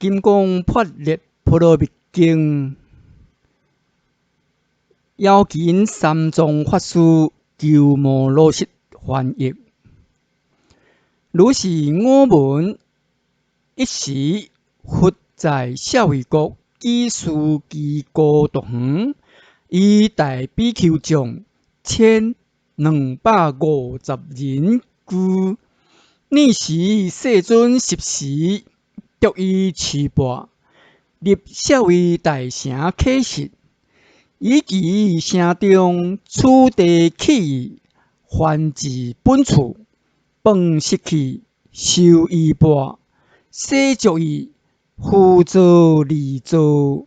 金刚破裂波罗蜜经，妖见三藏法师鸠摩罗什翻译。如是我闻，一时佛在舍卫国祇树基孤独园，以大比丘众1250人居。呢时世尊摄时，独于持钵，入舍卫大城乞食。以其城中此地起意，还至本处，饭食去，受衣钵，洗足矣，复坐离座。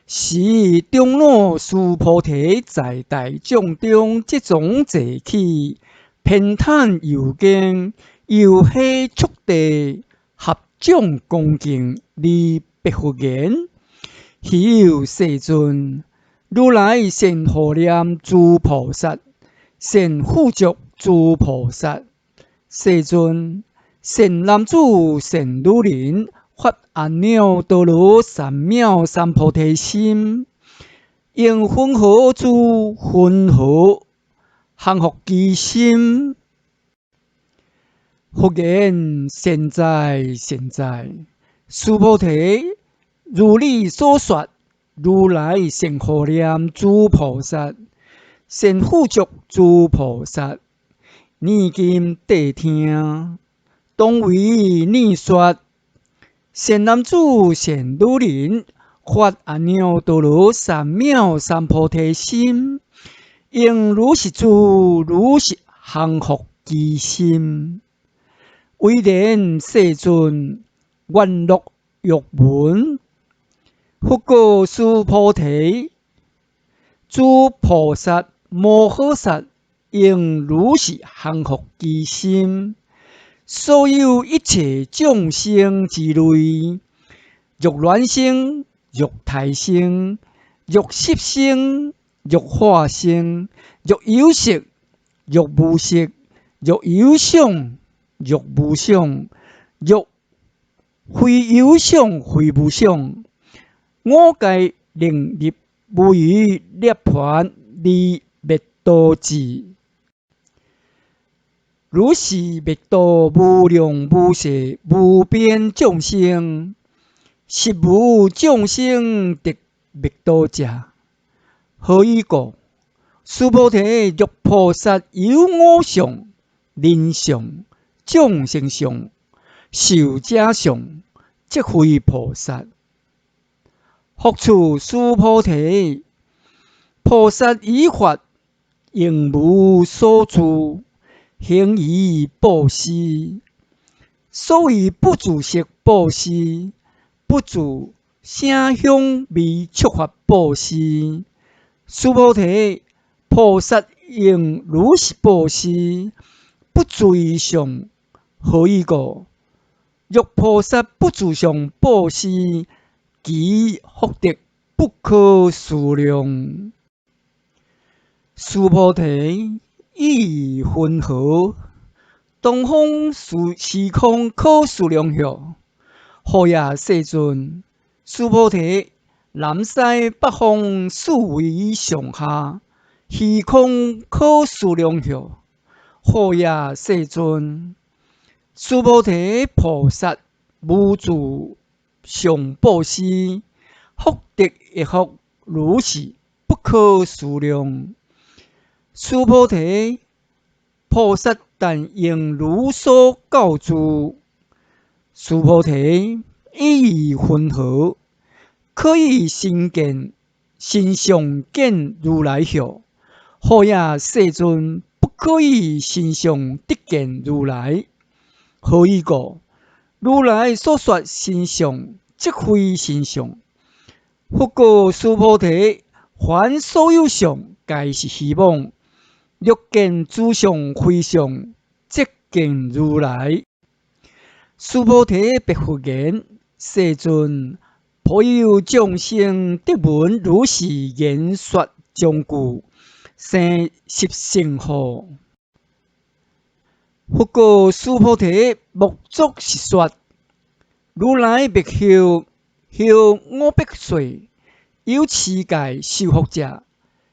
时中老须菩提在大众中集中坐起，偏袒右肩，右膝触地，合掌恭敬，礼白佛言：彼有世尊，如来现护念诸菩萨，现护足诸菩萨。世尊，现男子，现女人，发阿耨多罗三藐三菩提心，应云何诸云何降伏其心？佛言：现在，现在。须菩提，如你所说，如来现护念诸菩萨，现护足诸菩萨。念今谛听，当为你说。现男子，现女人，发阿耨多罗三藐三菩提心，应如是住，如是降伏其心。唯然世尊，愿乐欲闻。佛告须菩提：诸菩萨摩诃萨应如是降伏其心。所有一切众生之类，欲卵生，欲胎生，欲湿生，欲化生，欲有色，欲无色，欲有想，欲无想，欲非有想，非无想，我皆令入无余涅槃离灭道智。如是灭度无量无数无边众生，实无众生得灭度者。何以故？须菩提，若菩萨有我相、人相、众生相、寿者相，即非菩萨。复次，须菩提，菩萨依法应无所住，行于布施。所谓不住色布施，不住声香味触法布施。须菩提，菩萨应如是布施，不住于相。何以故？若菩萨不住相布施，其福德不可思量。须菩提，意云何？东方时空可思量否？何也世尊？须菩提，南西北方四维上下，虚空可思量否？何也世尊？须菩提，菩萨无住相布施，福德亦复如是，不可思量。须菩提，菩萨但应如所教住。须菩提，意云何？可以心见、心相见如来否？何也世尊？不可以心相得见如来。何以故？如来所说心相，即非心相。佛告须菩提：凡所有相，皆是虚妄。若见诸相非相，即见如来。须菩提，白佛言：世尊，颇有众生得闻如是言说章句，生习成何？佛告须菩提：目足实说，如来别后500岁，有持戒修福者，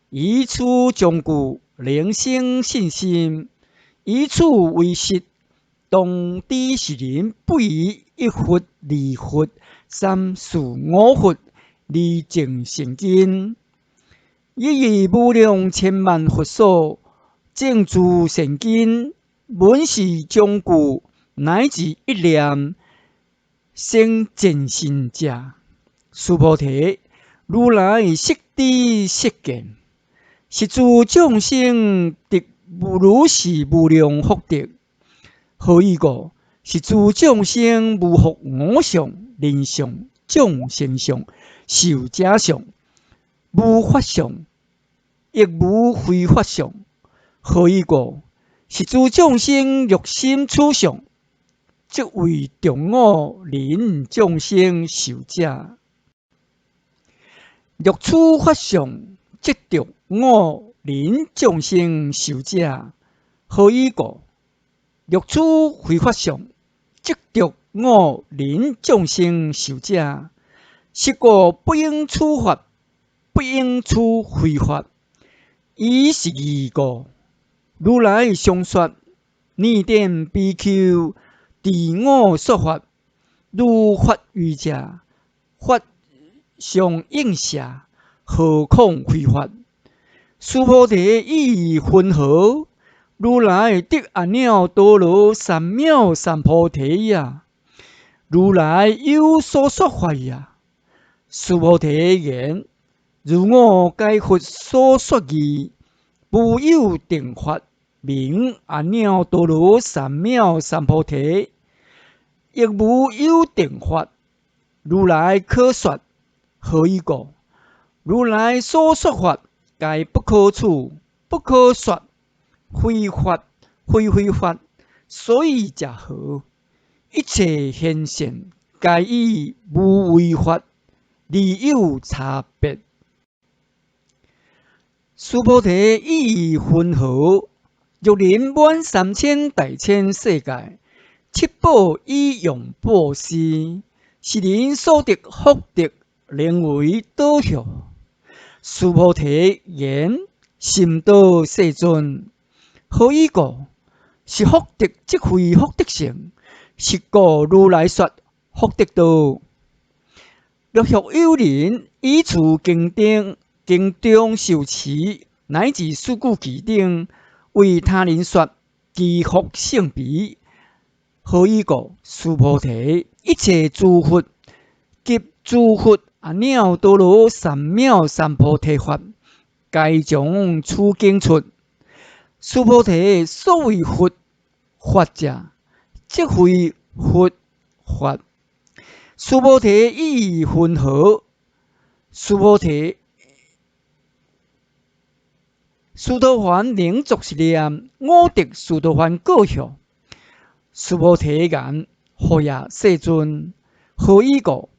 以此将故，灵生信心。以此为实，当知是人不以一佛、二佛、三世五佛而证成根。一以无量千万佛所证诸成根，闻是将故，乃至一念生见性者。须菩提，如来悉知悉见，是诸众生得如是无量福德。何以故？是诸众生无复我相、人相、众生相、寿者相，无法相，亦无非法相。何以故？是诸众生欲心处相，即为中我人众生寿者。欲处法相，即着我人众生寿者。何以故？欲处非法相，即着我人众生寿者。是故不应处法，不应处非法。以是义故，如来常说：念点比丘，自我说法，如法愚者，法上应舍，何况非法？须菩提，意云何？如来得阿耨多罗三藐三菩提呀！如来有所说法呀！须菩提言：如我解佛所说义，无有定法，名阿耨多罗三藐三菩提。亦无有定法，如来可说。何以故？如来所说法，皆不可处，不可说。非法非非法，所以者何？一切现象，皆以无为法，而有差别。须菩提，意云何？欲人满3000大千世界，七宝以用布施，是人所得福德，名为道学。须菩提言：心道世尊。何以故？是福德即非福德性。是故如来说福德道。若学有人以此经中受持，乃至事故其定，为他人说，其福性彼。何以故？须菩提，一切诸佛及诸佛阿耨多罗三藐三菩提法，皆将此经出。须菩提，所谓佛法者，即非佛法。须菩提，意云何？须菩提，须陀洹能作是念：我得须陀洹果效。须菩提言：何也世尊？何以故？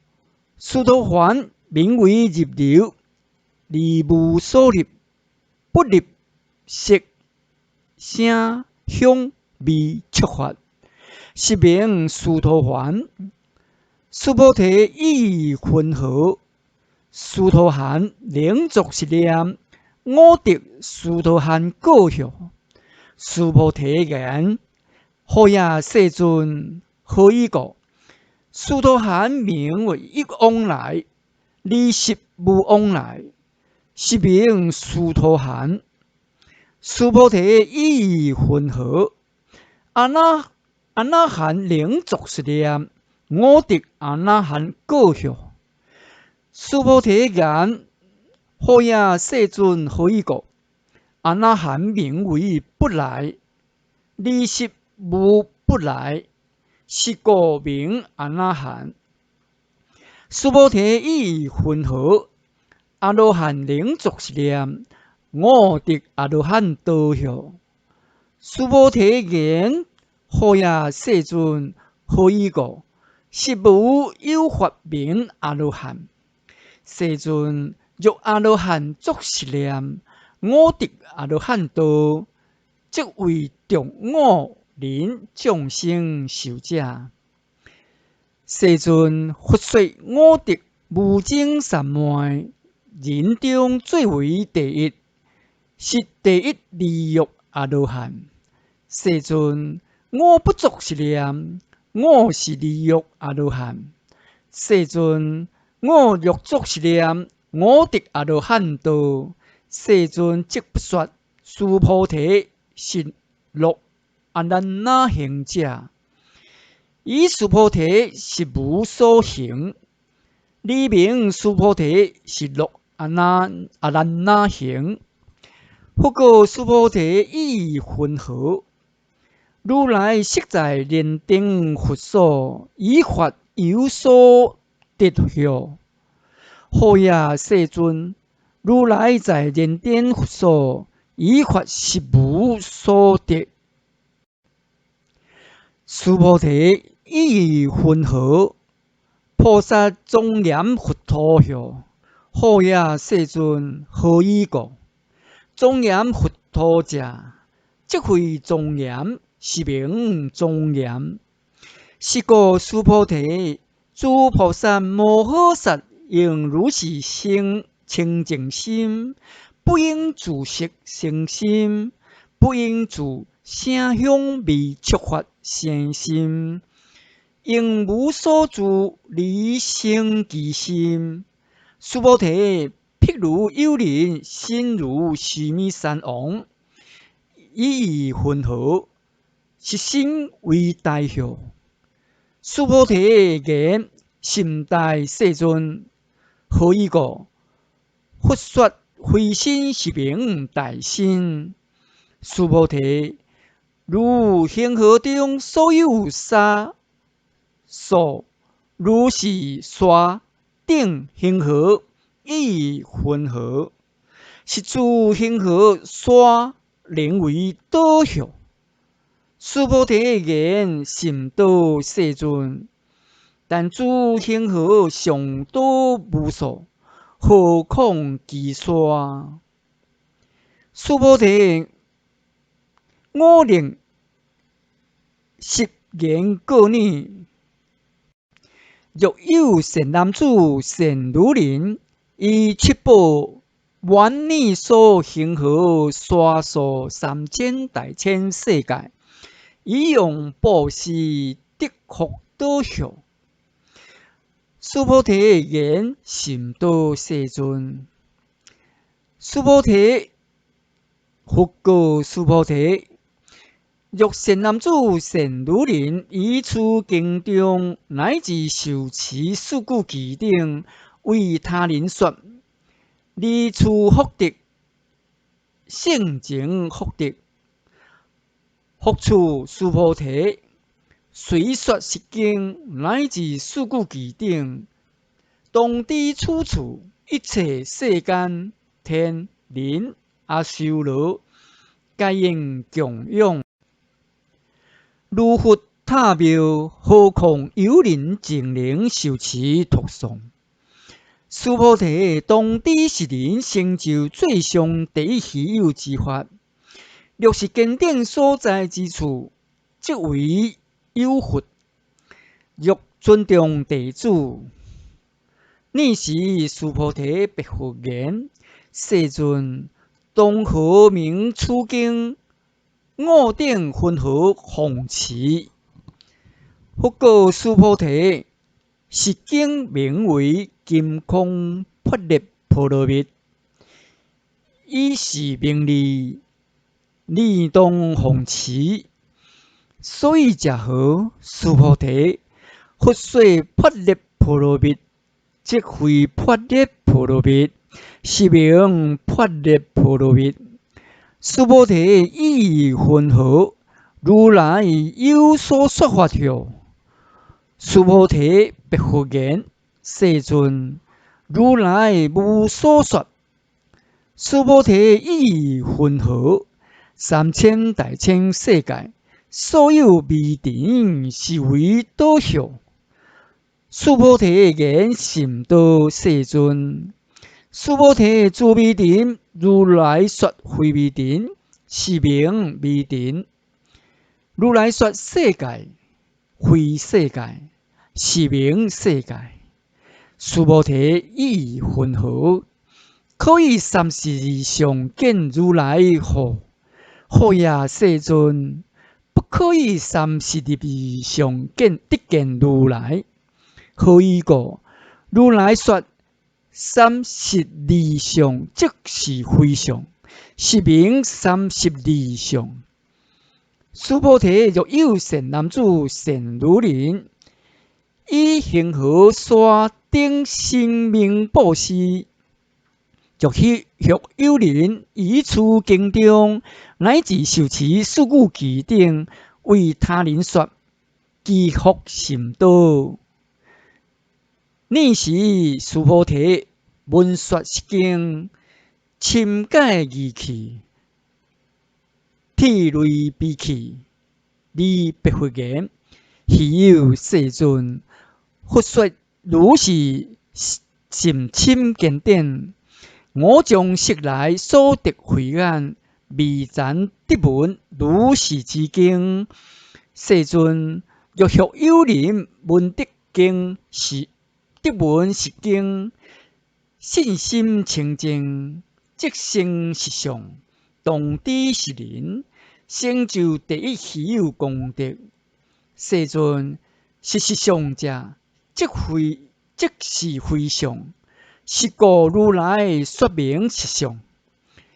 须陀洹名为入流，而无所入，不入色、声、香、味、触法，是名须陀洹。须菩提，意云何？须陀洹能作是念：我得须陀洹果效。须菩提言：何也世尊？何以故？须陀洹名为一往来，二十无往来，是名须陀洹。须菩提，意云何？阿那含能作是念：我得阿那含果效。须菩提言：何也世尊？何以故？阿那含名为不来，二十无不来，是故名阿那含。须菩提，意云何？阿罗汉能作是念：我得阿罗汉道效。须菩提言：何也世尊？何以故？实无有法名阿罗汉。世尊，若阿罗汉作是念：我得阿罗汉道，即为中我人众生寿者。世尊佛说五德无争三昧，人中最为第一，是第一利欲阿罗汉。世尊，我不作是念，我是利欲阿罗汉。世尊，我欲作是念，我得阿罗汉道。世尊即不说，须菩提是乐阿难那行者。以须菩提是无所行，理明须菩提是乐阿难那行。不过须菩提意混合，如来实在莲顶佛所，以法有所得效。好也世尊，如来在莲顶佛所，以法是无所得。须菩提意混合，菩萨庄严佛陀效。好也世尊，何以故？庄严佛陀者，即非庄严，是名庄严。是故须菩提，诸菩萨摩诃萨应如是生清净心，不应自色生心，不应自声香味触法生心，应无所住离生其心。须菩提，譬如有人心如须弥山王，以混合，是心为大效。须菩提言：心大世尊，何以故？佛说非心是名大心。须菩提，如恒河中所有沙数，如是沙顶恒河以混合，是诸恒河沙能为导效。须菩提言：心道世尊，但诸恒河上多无数，何况其沙？须菩提，我能实言告你：若有善男子、善女人，以七宝愿力所恒河沙数3000大千世界，以用布施得福导效。须菩提言：心道世尊。须菩提，佛告须菩提：若善男子、善女人，以此经中乃至受持四句偈等，为他人说，离处福德，性情福德，福处须菩提，虽说是经乃至四句偈等，当知此处一切世间天人阿修罗，皆应供养。如佛塔庙，何况有人净能受持读诵？须菩提，当知是人成就最上第一稀有之法。若是经典所在之处，即为有佛。若尊重弟子，尔时须菩提白佛言：世尊，当何名此经？我等分何奉持？佛告须菩提：是经名为金刚般若波罗蜜，以是名利，你当奉持。所以者何？须菩提，佛说般若波罗蜜，即非般若波罗蜜，是名般若波罗蜜。须菩提，意混合，如来有所说法效。须菩提，白佛言：世尊，如来无所说。须菩提，意混合，3000大千世界，所有微尘是为导效。须菩提言：心道世尊。须菩提，诸微尘，如来说非微尘，是名微尘。如来说世界，非世界，是名世界。须菩提意云何？可以32相见如来何？何也世尊？不可以32相见得见如来。何以故？如来说32相即是非相，是名32相。须菩提，若有善男子、善女人，以恒河沙顶生命布施，若有人以此经中，乃至受持四句偈等，为他人说，其福甚多。尔时，须菩提闻说是经，深解义气，涕泪悲泣，离白佛言：希有世尊！佛说如是甚深经典，我将昔来所得慧眼，未曾得闻如是之经。世尊，若有人闻得经得闻是经，信心清净，即成实相，当知是人，成就第一稀有功德。世尊，是实相者，即是非相，是故如来说明实相。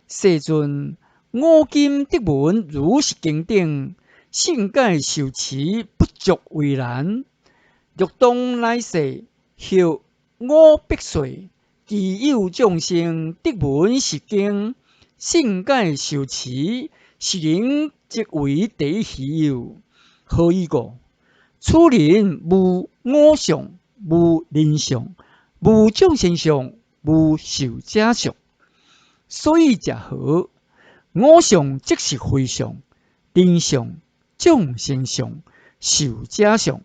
世尊，我今得闻如是经典，信解受持不足为难。若当来世，后我必说，其有众生得闻是经，信解受持，是人即为第一稀有。何以故？此人无我相，无人相，无众生相，无寿者相。所以者何？我相即是非相，人相、众生相、寿者相，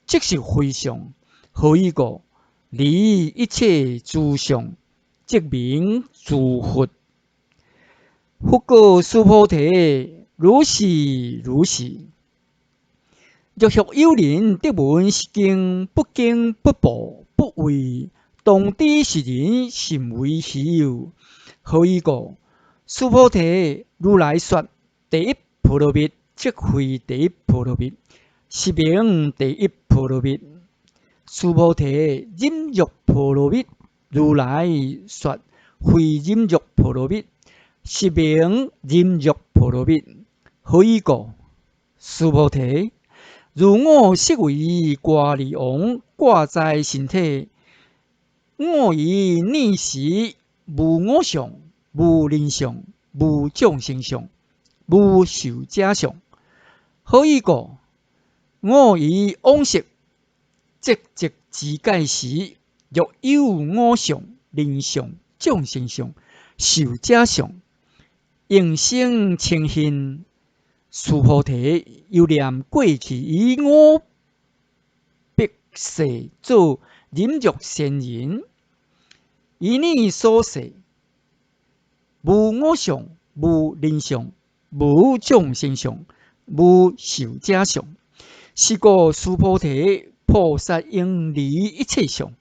即是非相。何以故？离一切诸相，即名诸佛。佛告须菩提：如是如是。若有人得闻是经，不惊不怖不畏，当知是人甚为稀有。何以故？须菩提，如来说第一波罗蜜，即非第一波罗蜜，是名第一波罗蜜。须菩提，忍辱波罗蜜，如来说非忍辱波罗蜜，是名忍辱波罗蜜。何以故？须菩提，如我昔为瓜利王，挂在身体，我以念时无我相，无人相，无众生相，无寿者相。何以故？我以往昔即自解时，若有我相、人相、众生相、寿者相，应生嗔恨。须菩提，又念过去以我必世做忍辱仙人，以你所说，无我相，无人相，无众生相，无寿者相。是故须菩提，菩萨应离一切相，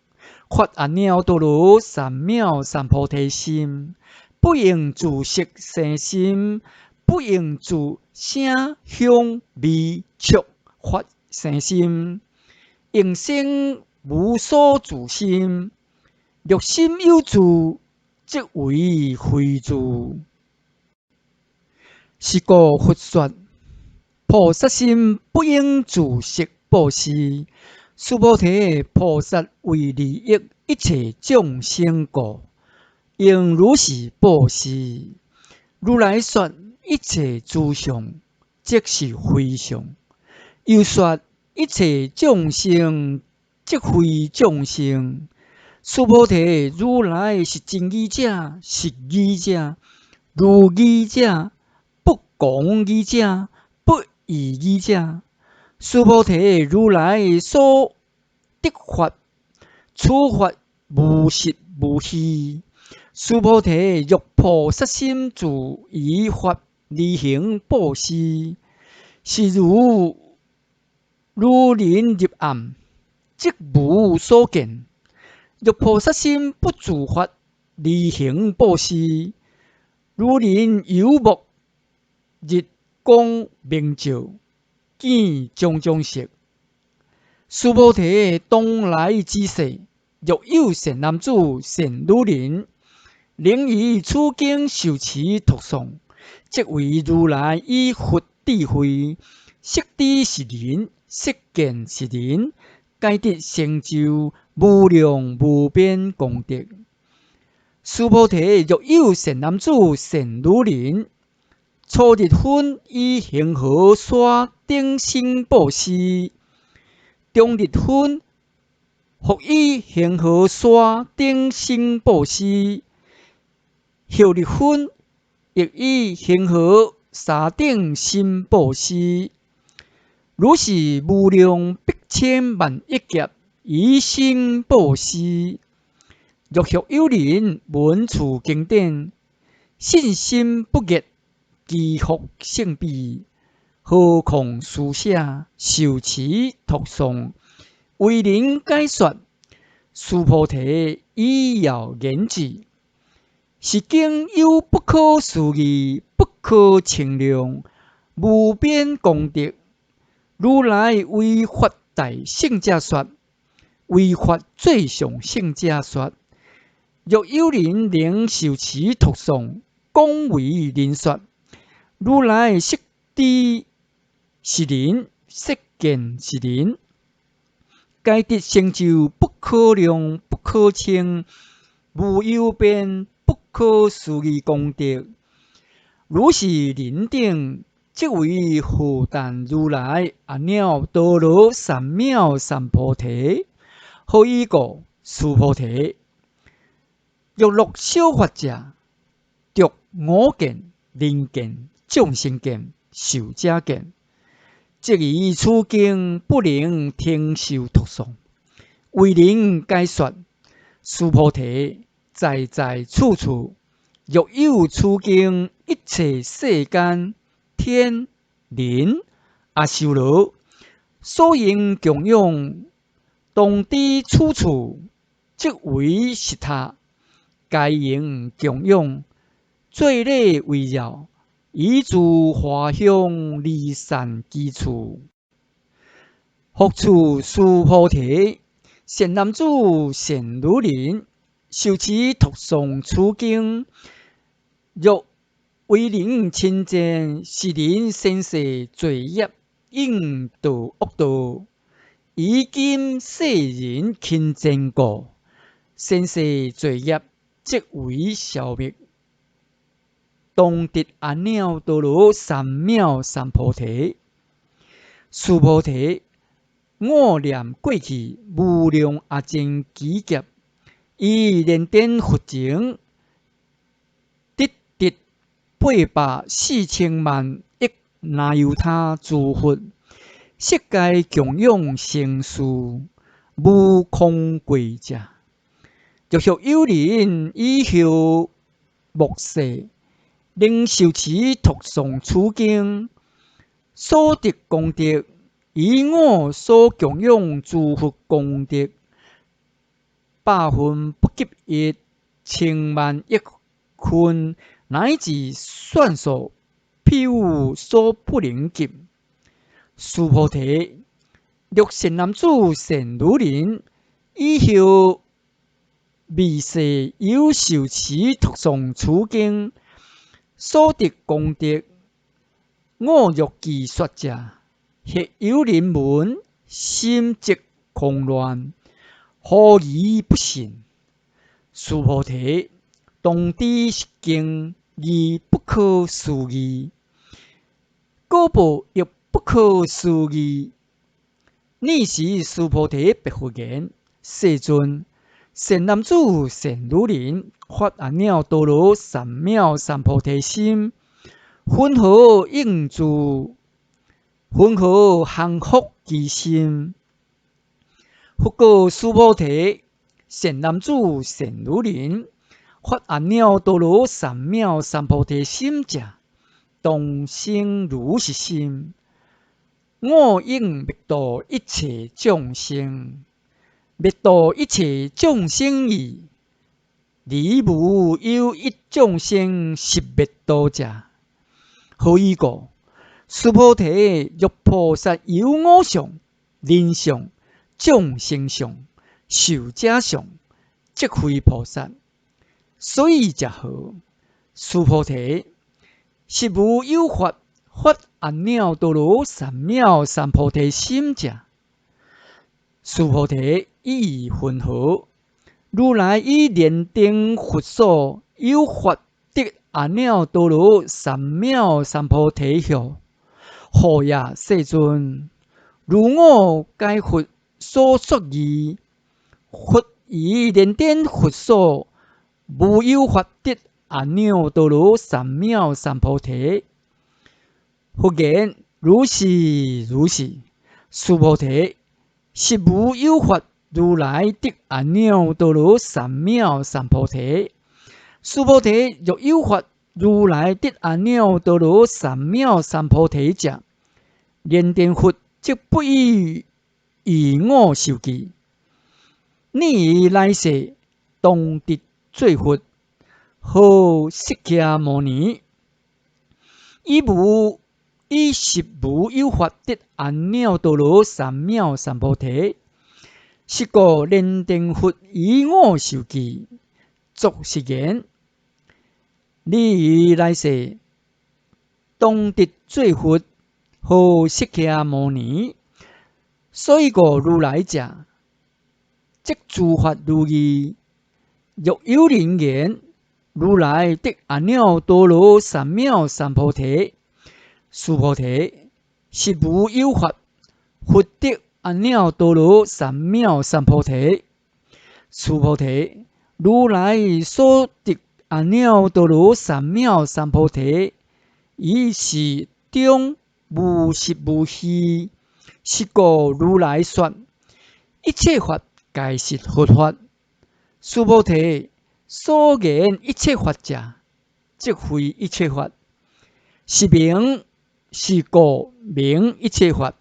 发阿耨多罗三藐三菩提心，不应自色生心，不应自声香味触法生心，应生无所住心。若心有住，即为非住。是故佛说，菩萨心不应自色布施。须菩提，菩萨为利益一切众生故，应如是布施。如来说一切诸相，即是非相。又说一切众生，即非众生。须菩提，如来是真义者，实义者，如义者，不公义者，不义义者。须菩提，如来所得法，此法无实无虚。须菩提，若菩萨心自依法而行布施，是如人入暗，即无所见。若菩萨心不自发，离行布施，如人游牧，日光明照，见种种色。须菩提，当来之世，若有善男子、善女人，能以此经受持读诵，即为如来以佛智慧，色知是人，色见是人，皆得成就无量无边功德。须菩提，若有善男子、善女人，初日分以恒河沙顶心布施，中日分复以恒河沙顶心布施，后日分亦以恒河沙顶心布施。如是无量百千万亿劫以心布施。若学有人闻此经典，信心不灭，祈福胜彼，何况书写、受持、读诵，为人解说。须菩提，以要言之，是经有不可思议、不可称量、无边功德。如来为法大圣者说，为法最上圣者说。若有人能受持读诵，广为人说。如来色知是人，色见是人，皆得成就不可量、不可称、无有边、不可思议功德。如是人等，即为何但如来阿耨多罗三藐三菩提。何以故？须菩提，若落小法者，着我见、人见、众生见、寿者见，即以此经不能听受读诵，为人解说。须菩提，在在处处，若有此经，一切世间天人阿修罗，所应供养，当知此处，即为实他。该应供养，最礼围绕，以助华香离散之处。复次，须菩提，善男子、善女人，受持读诵此经，若为人亲见，是人先世罪业应道恶道，以今世人亲见故，先世罪业即为消灭，当得阿耨多罗三藐三菩提。须菩提，我念过去无量阿僧祇劫，以莲电佛前，得84000万亿那由他诸佛，悉皆供养成事，无空贵者。若学有人以后末世，能受持读诵此经，所得功德，以我所供养诸佛功德，百分不及一，千万亿分，乃至算数，譬有所不能及。须菩提，若善男子、善女人，以后未世有受持读诵此经，所得功德，我若记说者，或有人闻，心即狂乱，何以不信？须菩提，当知是经义不可思议，果报亦不可思议。尔时须菩提白佛言：世尊，善男子、善女人，发阿耨多罗三藐三菩提心，云何应住？云何降伏其心？复告须菩提，善男子、善女人，发阿耨多罗三藐三菩提心者，当生如是心：我应灭度一切众生，灭度一切众生意，离无有一众生是灭度者。何以故？须菩提，若菩萨有我相、人相、众生相、寿者相，即非菩萨。所以者何？须菩提，实无有法发阿耨多罗三藐三菩提心者。须菩提，意义云何？如来以莲灯佛所有法得阿耨多罗三藐三菩提后，何也世尊？如我该佛所说义，佛以莲灯佛所无有法得阿耨多罗三藐三菩提。佛言：如是如是。须菩提，实无有法如来得阿耨多罗三藐三菩提。须菩提，若有法如来得阿耨多罗三藐三菩提者，莲灯佛即不以我受记。你以来世当得做佛，号释迦牟尼。以实无有法得阿耨多罗三藐三菩提。是故莲灯佛以我受记，作是言：你以来世当得做佛，号释迦牟尼。所以故如来者，即诸法如义。若有人言：如来得阿耨多罗三藐三菩提。须菩提，实无有法佛得阿耨多罗三藐三菩提。须菩提，如来所得阿耨多罗三藐三菩提，以是中无实无虚。是故如来说：一切法皆是佛法。须菩提，所言一切法者，即非一切法，是名是故名一切法。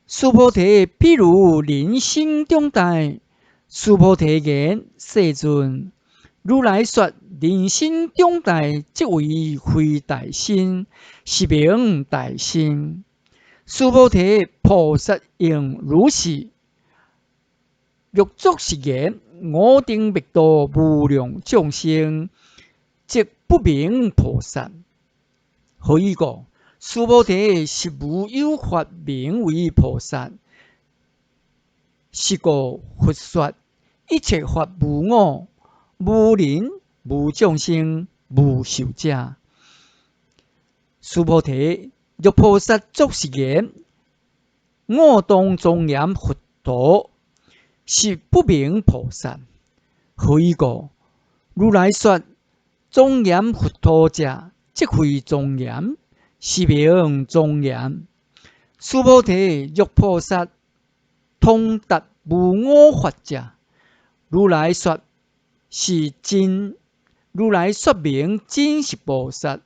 须菩提，譬如人生中大。须菩提言：世尊，如来说人生中大，即为非大身，是名大身。须菩提，菩萨应如是。若作是言，我等灭度无量众生，即不名菩萨。何以故？须菩提，实无有法名为菩萨。是故佛说一切法无我，无人，无众生，无寿者。须菩提，若菩萨作是言，我当庄严佛陀，是不名菩萨。何以故？如来说庄严佛陀者，即非庄严，是名庄严。须菩提，若菩萨通达无我法者，如来说是真。如来说明真实菩萨。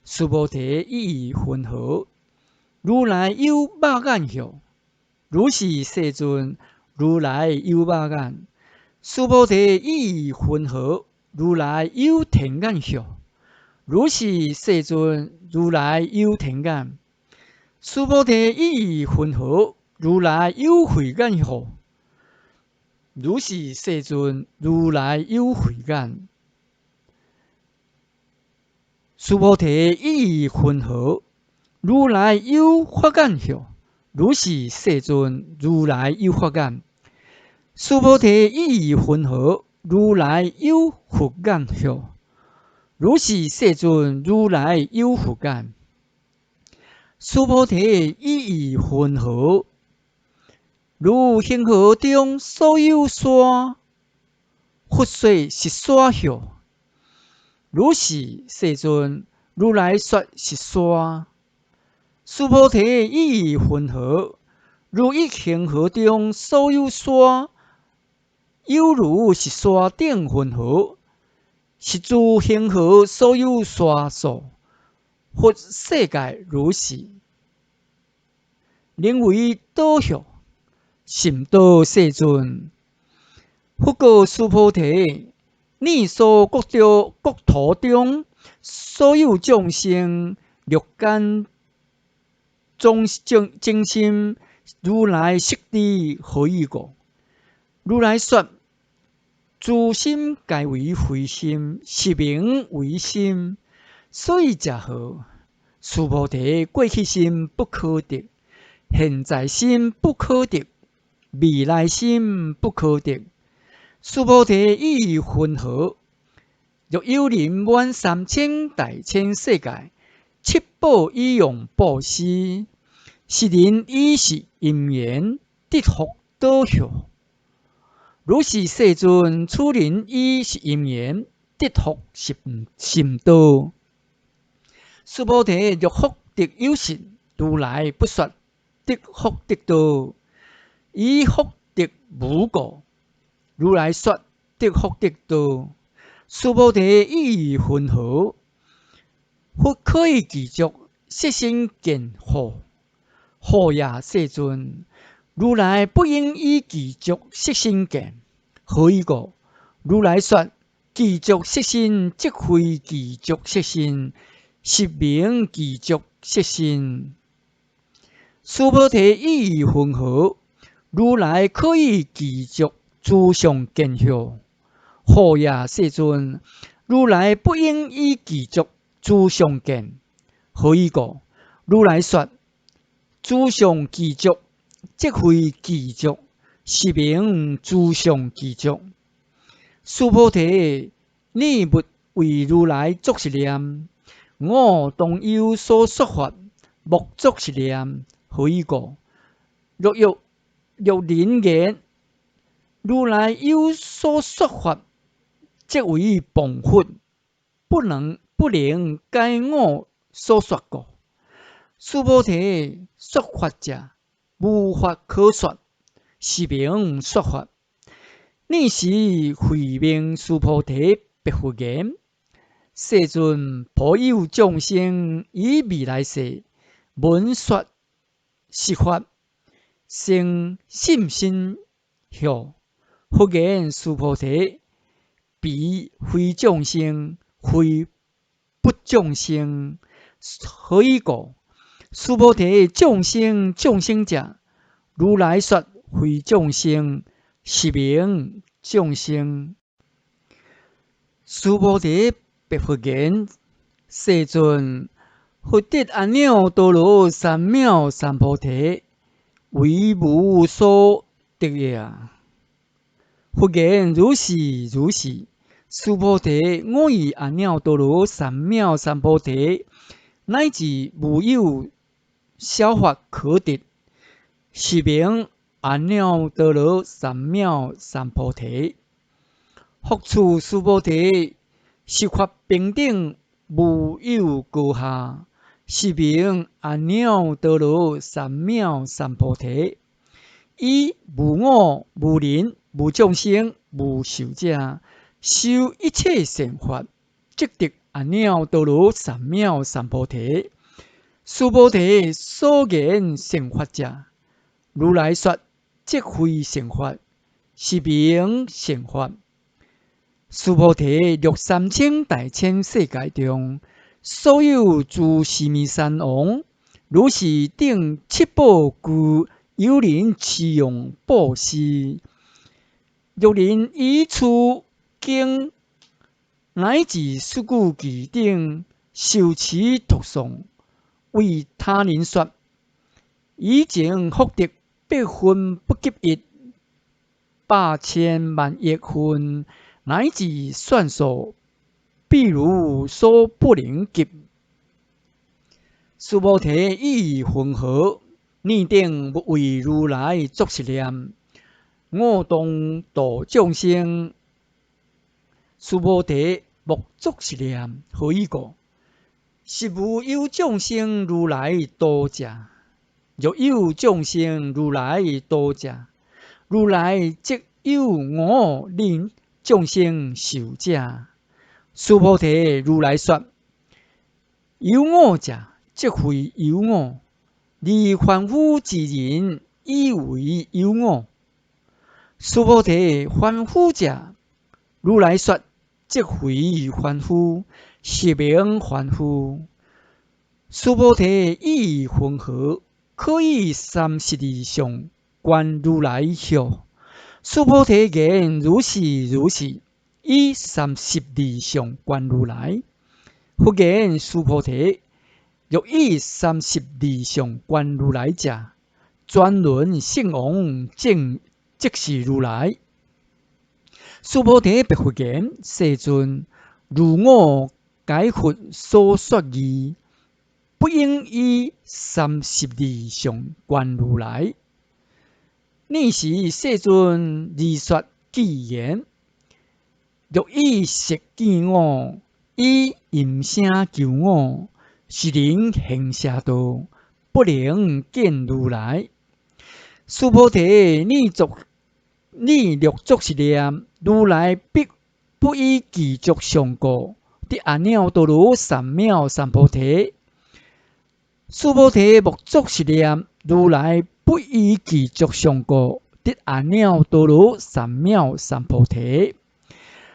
须菩提，意义云何？如来有肉眼相。如是世尊，如来有肉眼。须菩提，意义云何？如来有天眼相。如是世尊，如来有天眼。须菩提，意义云何？如来有慧眼相。如是世尊，如来有慧眼。须菩提，意义云何？如来有法眼相。如是世尊，如来有法眼。须菩提，意义云何？如来有佛眼相。如是世尊，如来有佛眼。须菩提，意义云何？如恒河中所有沙，佛说是沙相。如是世尊，如来说是沙。须菩提，意义云何？如一恒河中所有沙，有如是沙顶云何？是诸恒河所有沙数。佛世界如是。能为导向，甚多世尊。复告须菩提，你所国土中所有众生，若干种精心，如来悉知何以故？如来说：诸心皆为非心，是名为心。所以者何？须菩提，过去心不可得，现在心不可得，未来心不可得。须菩提，意云何？若有人满3000大千世界，七宝以用布施，是人以是因缘得福多少？如是世尊，此人以是因缘得福甚多。须菩提，若福德有信，如来不说得福德多；以福德无故，如来说得福德多。须菩提，意云何？或可以具足色身见惑？何也世尊？如来不应以具足色身见。何以故？如来说：具足色身，即非具足色身，是名具足色身。须菩提，意云何？如来可以具足诸相见否？何也世尊？如来不应以具足诸相见。何以故？如来说：诸相具足，即非具足，是名诸相具足。须菩提，你勿为如来作是念：我当有所说法，莫作是念。何以故？若人言如来有所说法，即为谤佛，不能该我所说过。须菩提，说法者，无法可说，是名说法。你是慧命须菩提，白佛言：世尊，普有众生以未来世闻说是法，生信心后。佛言：须菩提，彼非众生，非不众生。何以故？须菩提，众生者，如来说非众生，是名众生。须菩提，白佛言：世尊，佛得阿耨多罗三藐三菩提，为无所得也。佛言：如是如是。须菩提，我以阿耨多罗三藐三菩提，乃至无有小法可得，是名阿耨多罗三藐三菩提。复次，须菩提，十法平等，无有高下，是名阿耨多罗三藐三菩提。以无我、无人、无众生、无寿者，修一切善法，即得阿耨多罗三藐三菩提。须菩提，所言善法者，如来说即非善法，是名善法。须菩提，若3000大千世界中，所有诸须弥山王，如是等七宝具，有人持用布施。若人以此经乃至四句偈等受持读诵，为他人说，以前福德百分不及一，百千万亿分，乃至算数，必如所不能及。须菩提，意云何？你等勿为如来作是念：我当度众生。须菩提，莫作是念。何以故？实无有众生如来度者。若有众生如来度者，如来即有我令众生受者。须菩提，如来说：有我者，即非有我。离凡夫之人，以为有我。须菩提，凡夫者，如来说，即非凡夫，是名凡夫。须菩提，意云何？可以32相观如来笑。须菩提言：如是如是，以32相观如来。复言：须菩提，若以32相观如来者，转轮圣王正即是如来。须菩提白佛言：世尊，如我解佛所说义，不应以32相观如来。尔时世尊而说偈言：若以色见我，以音声求我，是人行邪道，不能见如来。须菩提，你若作是念，如来必不以具足相故，得阿耨多罗三藐三菩提。须菩提，莫作是念，如来不以具足相故，得阿耨多罗三藐三菩提。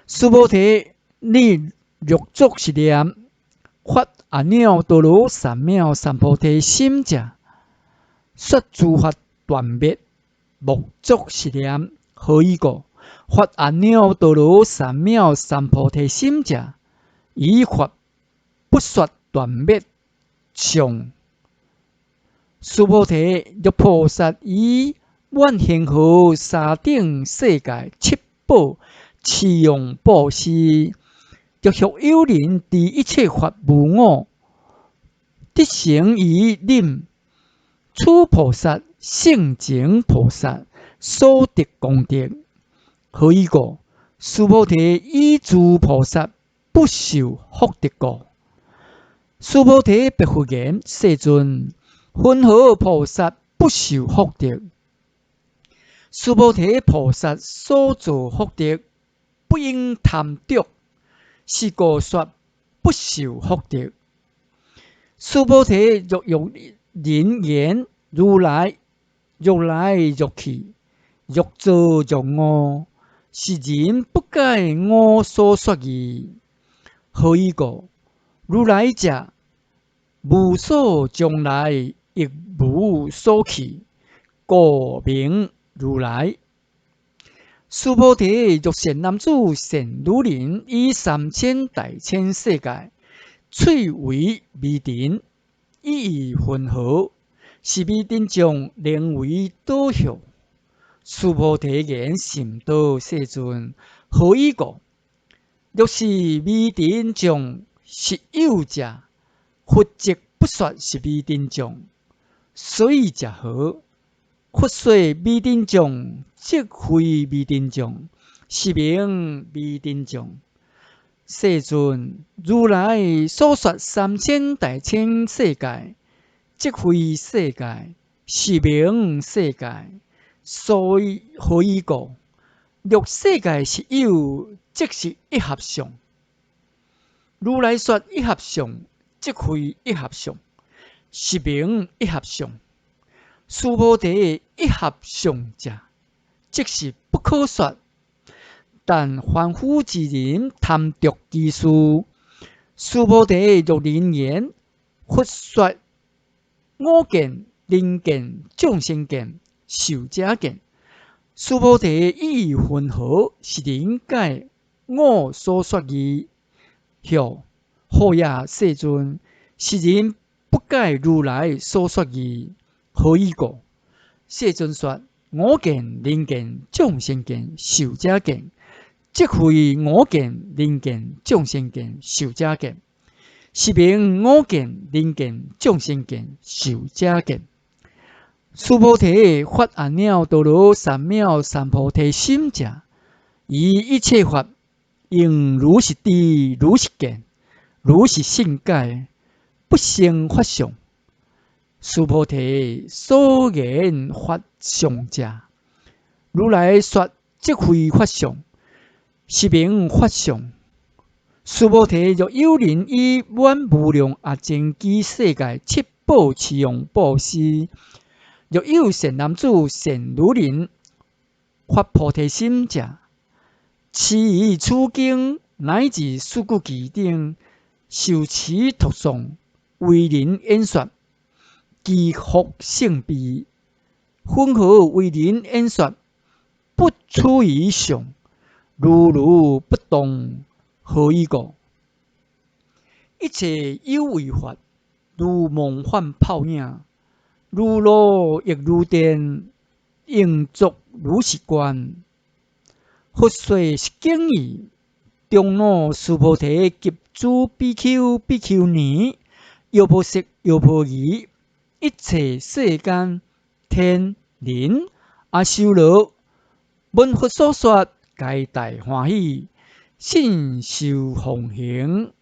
须菩提，你若作是念，发阿耨多罗三藐三菩提心者，说诸法断灭，莫作是念。何以故？发阿耨多罗三藐三菩提心者，以法不说断灭相。须菩提，若菩萨以愿恒河沙顶世界七宝持用布施，若学有人知一切法无我，得成于忍。此菩萨性情菩萨所得功德。何以故？须菩提，以诸菩萨不受福德故。须菩提白佛言：世尊，云何菩萨不受福德？须菩提，菩萨所造福德，不应贪得，是故说不受福德。须菩提，若有人言如来若来若去，若作若我，是人不解我所说义。何以故？如来者，无所将来，亦无所去，故名如来。须菩提，若善男子、善女人，以3000大千世界，摧为迷尘，以云何？是迷尘众能为导向。须菩提言：甚多世尊。何以故？若是迷尘众实有者，佛即不说是迷尘众。所以者何？佛说迷尘众，即非迷尘众，是名迷尘众。世尊，如来所说3000大千世界，即非世界，是名世界。所以何以故？若世界是有，即是一合相。如来说一合相，即非一合相，是名一合相。须菩提，一合相者，即是不可说。但凡夫之人贪得其事。须菩提，若人言佛说我见、人见、众生见、寿者见，须菩提，意云何？是人解我所说义。好也，世尊，是人不解如来所说义。何以故？世尊说：我见、人见、众生见、寿者见，即非我见、人见、众生见、寿者见，是名我见、人见、众生见、寿者见。须菩提，发阿耨多罗三藐三菩提心者，以一切法应如是知、如是见、如是信解，不生法相。须菩提，所言法相者，如来说即非法相，是名法相。须菩提，若有人以满无量阿僧祇世界七宝持用布施，若有善男子、善女人发菩提心者，持此经乃至四句偈等，受持读诵，为人演说，其福性悲，混合为人演说，不处于上，如如不动，何以故？一切有为法，如梦幻泡影，如露亦如电，应作如是观。佛说是经义，中老须菩提及诸比丘、比丘尼、优婆塞、优婆夷，一切世间天人阿修罗，闻佛所说，皆大欢喜，信受奉行。